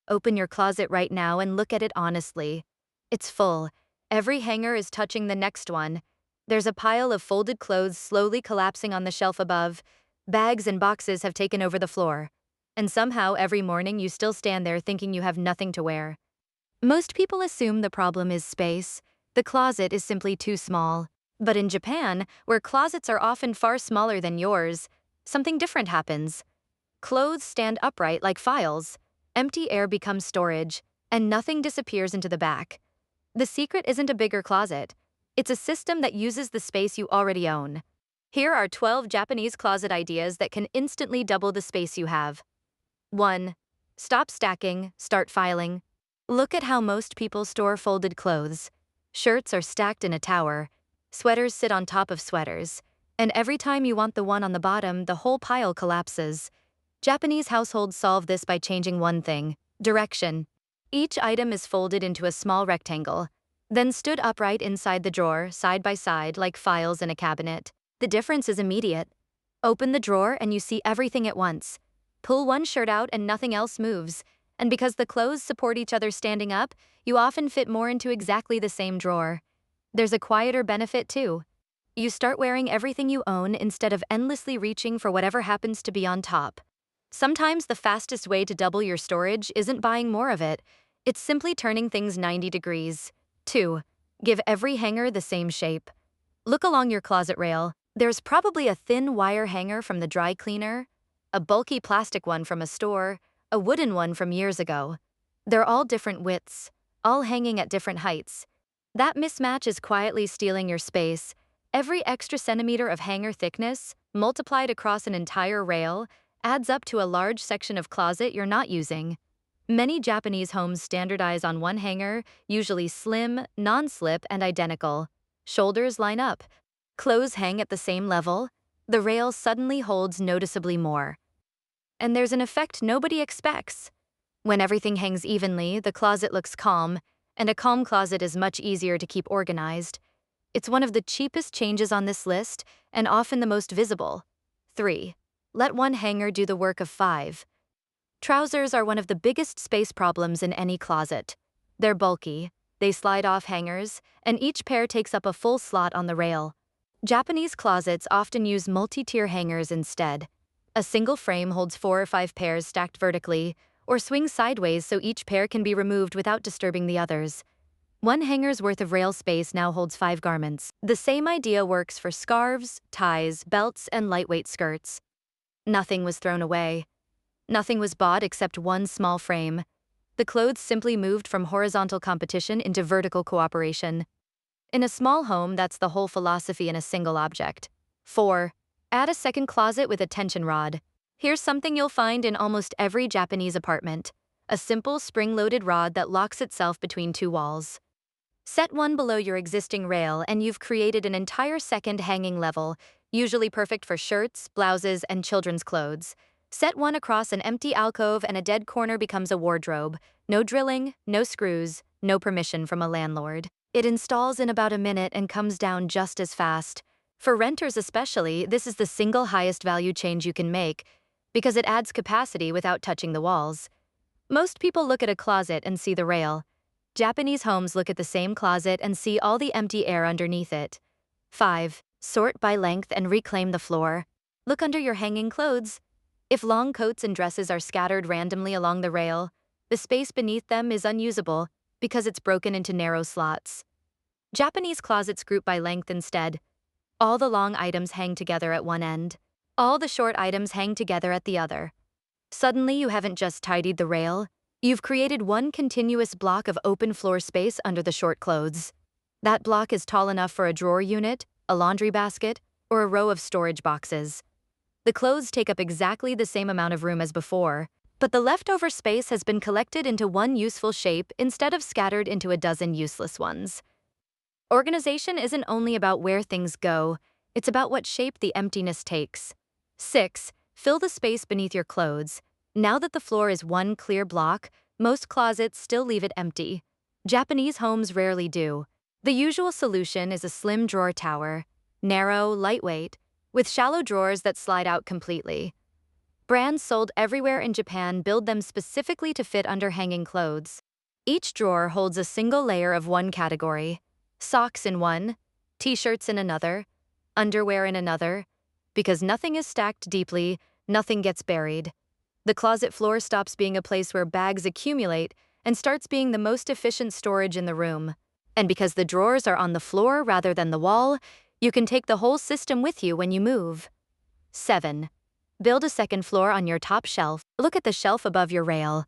Open your closet right now and look at it honestly. It's full. Every hanger is touching the next one. There's a pile of folded clothes slowly collapsing on the shelf above. Bags and boxes have taken over the floor. And somehow every morning you still stand there thinking you have nothing to wear. Most people assume the problem is space. The closet is simply too small. But in Japan, where closets are often far smaller than yours, something different happens. Clothes stand upright like files. Empty air becomes storage, and nothing disappears into the back. The secret isn't a bigger closet. It's a system that uses the space you already own. Here are 12 Japanese closet ideas that can instantly double the space you have. 1. Stop stacking, start filing. Look at how most people store folded clothes. Shirts are stacked in a tower. Sweaters sit on top of sweaters. And every time you want the one on the bottom, the whole pile collapses. Japanese households solve this by changing one thing: direction. Each item is folded into a small rectangle, then stood upright inside the drawer, side by side, like files in a cabinet. The difference is immediate. Open the drawer and you see everything at once. Pull one shirt out and nothing else moves. And because the clothes support each other standing up, you often fit more into exactly the same drawer. There's a quieter benefit too. You start wearing everything you own instead of endlessly reaching for whatever happens to be on top. Sometimes the fastest way to double your storage isn't buying more of it. It's simply turning things 90 degrees. 2. Give every hanger the same shape. Look along your closet rail. There's probably a thin wire hanger from the dry cleaner, a bulky plastic one from a store, a wooden one from years ago. They're all different widths, all hanging at different heights. That mismatch is quietly stealing your space. Every extra centimeter of hanger thickness, multiplied across an entire rail, adds up to a large section of closet you're not using. Many Japanese homes standardize on one hanger, usually slim, non-slip, and identical. Shoulders line up. Clothes hang at the same level. The rail suddenly holds noticeably more. And there's an effect nobody expects. When everything hangs evenly, the closet looks calm, and a calm closet is much easier to keep organized. It's one of the cheapest changes on this list, and often the most visible. 3. Let one hanger do the work of 5. Trousers are one of the biggest space problems in any closet. They're bulky, they slide off hangers, and each pair takes up a full slot on the rail. Japanese closets often use multi-tier hangers instead. A single frame holds 4 or 5 pairs stacked vertically, or swings sideways so each pair can be removed without disturbing the others. One hanger's worth of rail space now holds 5 garments. The same idea works for scarves, ties, belts, and lightweight skirts. Nothing was thrown away. Nothing was bought except one small frame. The clothes simply moved from horizontal competition into vertical cooperation. In a small home, that's the whole philosophy in a single object. 4. Add a second closet with a tension rod. Here's something you'll find in almost every Japanese apartment: a simple spring-loaded rod that locks itself between 2 walls. Set one below your existing rail and you've created an entire second hanging level, usually perfect for shirts, blouses, and children's clothes. Set one across an empty alcove and a dead corner becomes a wardrobe. No drilling, no screws, no permission from a landlord. It installs in about a minute and comes down just as fast. For renters especially, this is the single highest value change you can make, because it adds capacity without touching the walls. Most people look at a closet and see the rail. Japanese homes look at the same closet and see all the empty air underneath it. 5. Sort by length and reclaim the floor. Look under your hanging clothes. If long coats and dresses are scattered randomly along the rail, the space beneath them is unusable because it's broken into narrow slots. Japanese closets group by length instead. All the long items hang together at one end. All the short items hang together at the other. Suddenly, you haven't just tidied the rail, you've created one continuous block of open floor space under the short clothes. That block is tall enough for a drawer unit, a laundry basket, or a row of storage boxes. The clothes take up exactly the same amount of room as before, but the leftover space has been collected into one useful shape instead of scattered into a dozen useless ones. Organization isn't only about where things go, it's about what shape the emptiness takes. 6. Fill the space beneath your clothes. Now that the floor is one clear block, most closets still leave it empty. Japanese homes rarely do. The usual solution is a slim drawer tower, narrow, lightweight, with shallow drawers that slide out completely. Brands sold everywhere in Japan build them specifically to fit under hanging clothes. Each drawer holds a single layer of one category. Socks in one, t-shirts in another, underwear in another. Because nothing is stacked deeply, nothing gets buried. The closet floor stops being a place where bags accumulate and starts being the most efficient storage in the room. And because the drawers are on the floor rather than the wall, you can take the whole system with you when you move. 7. Build a second floor on your top shelf. Look at the shelf above your rail.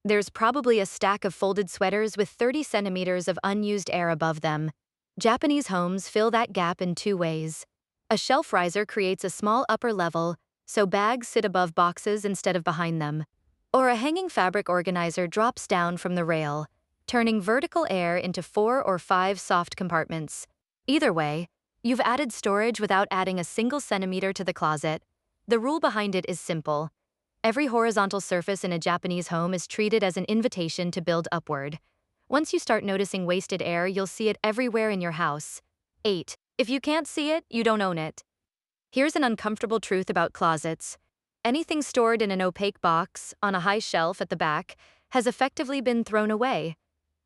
There's probably a stack of folded sweaters with 30 centimeters of unused air above them. Japanese homes fill that gap in two ways. A shelf riser creates a small upper level, so bags sit above boxes instead of behind them. Or a hanging fabric organizer drops down from the rail, turning vertical air into 4 or 5 soft compartments. Either way, you've added storage without adding a single centimeter to the closet. The rule behind it is simple. Every horizontal surface in a Japanese home is treated as an invitation to build upward. Once you start noticing wasted air, you'll see it everywhere in your house. 8. If you can't see it, you don't own it. Here's an uncomfortable truth about closets. Anything stored in an opaque box, on a high shelf at the back, has effectively been thrown away.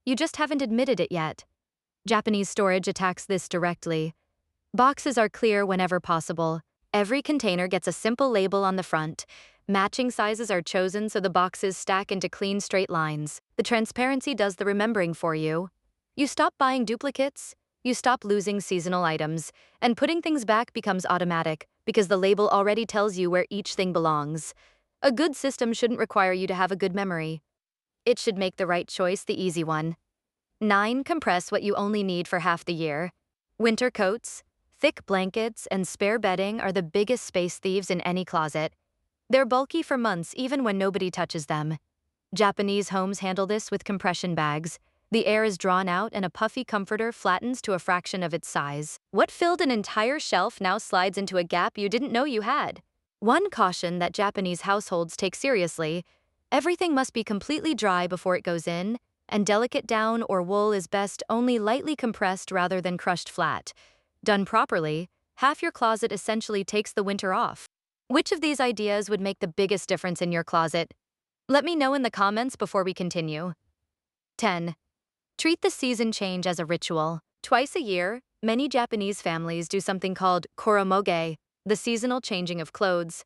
You just haven't admitted it yet. Japanese storage attacks this directly. Boxes are clear whenever possible. Every container gets a simple label on the front. Matching sizes are chosen so the boxes stack into clean straight lines. The transparency does the remembering for you. You stop buying duplicates, you stop losing seasonal items, and putting things back becomes automatic because the label already tells you where each thing belongs. A good system shouldn't require you to have a good memory. It should make the right choice the easy one. 9. Compress what you only need for half the year. Winter coats, thick blankets, and spare bedding are the biggest space thieves in any closet. They're bulky for months even when nobody touches them. Japanese homes handle this with compression bags. The air is drawn out and a puffy comforter flattens to a fraction of its size. What filled an entire shelf now slides into a gap you didn't know you had. One caution that Japanese households take seriously: everything must be completely dry before it goes in, and delicate down or wool is best only lightly compressed rather than crushed flat. Done properly, half your closet essentially takes the winter off. Which of these ideas would make the biggest difference in your closet? Let me know in the comments before we continue. 10. Treat the season change as a ritual. Twice a year, many Japanese families do something called koromoge, the seasonal changing of clothes.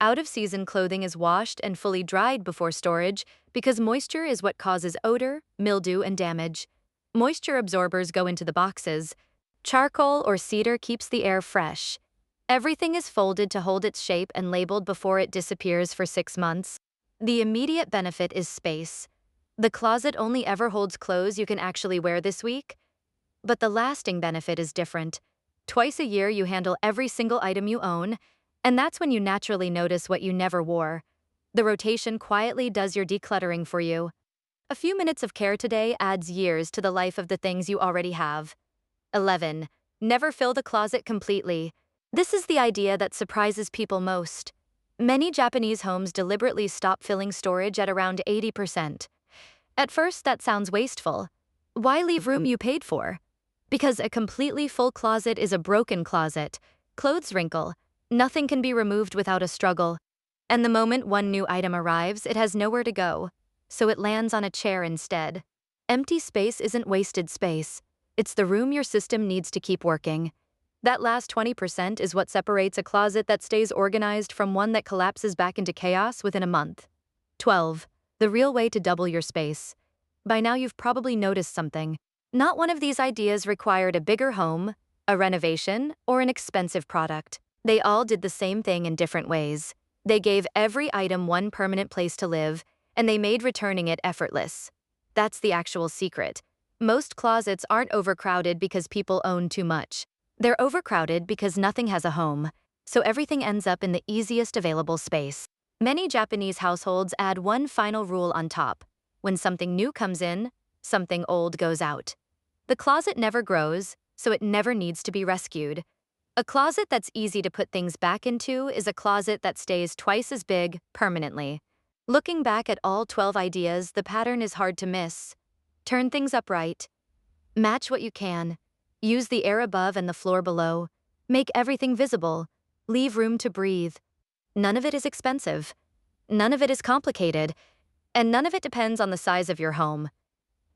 Out-of-season clothing is washed and fully dried before storage because moisture is what causes odor, mildew, and damage. Moisture absorbers go into the boxes. Charcoal or cedar keeps the air fresh. Everything is folded to hold its shape and labeled before it disappears for 6 months. The immediate benefit is space. The closet only ever holds clothes you can actually wear this week. But the lasting benefit is different. Twice a year you handle every single item you own, and that's when you naturally notice what you never wore. The rotation quietly does your decluttering for you. A few minutes of care today adds years to the life of the things you already have. 11. Never fill the closet completely. This is the idea that surprises people most. Many Japanese homes deliberately stop filling storage at around 80%. At first, that sounds wasteful. Why leave room you paid for? Because a completely full closet is a broken closet. Clothes wrinkle. Nothing can be removed without a struggle. And the moment one new item arrives, it has nowhere to go. So it lands on a chair instead. Empty space isn't wasted space. It's the room your system needs to keep working. That last 20% is what separates a closet that stays organized from one that collapses back into chaos within a month. 12. The real way to double your space. By now you've probably noticed something. Not one of these ideas required a bigger home, a renovation, or an expensive product. They all did the same thing in different ways. They gave every item one permanent place to live, and they made returning it effortless. That's the actual secret. Most closets aren't overcrowded because people own too much. They're overcrowded because nothing has a home, so everything ends up in the easiest available space. Many Japanese households add one final rule on top. When something new comes in, something old goes out. The closet never grows, so it never needs to be rescued. A closet that's easy to put things back into is a closet that stays twice as big permanently. Looking back at all 12 ideas, the pattern is hard to miss. Turn things upright. Match what you can. Use the air above and the floor below. Make everything visible. Leave room to breathe. None of it is expensive. None of it is complicated. And none of it depends on the size of your home.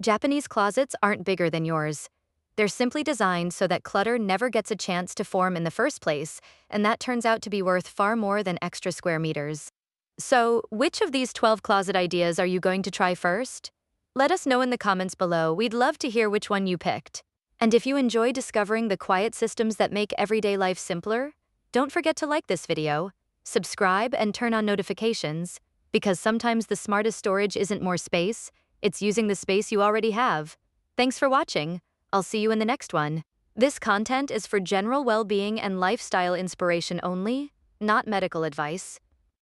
Japanese closets aren't bigger than yours. They're simply designed so that clutter never gets a chance to form in the first place, and that turns out to be worth far more than extra square meters. So, which of these 12 closet ideas are you going to try first? Let us know in the comments below. We'd love to hear which one you picked. And if you enjoy discovering the quiet systems that make everyday life simpler, don't forget to like this video, subscribe, and turn on notifications, because sometimes the smartest storage isn't more space, it's using the space you already have. Thanks for watching. I'll see you in the next one. This content is for general well-being and lifestyle inspiration only, not medical advice.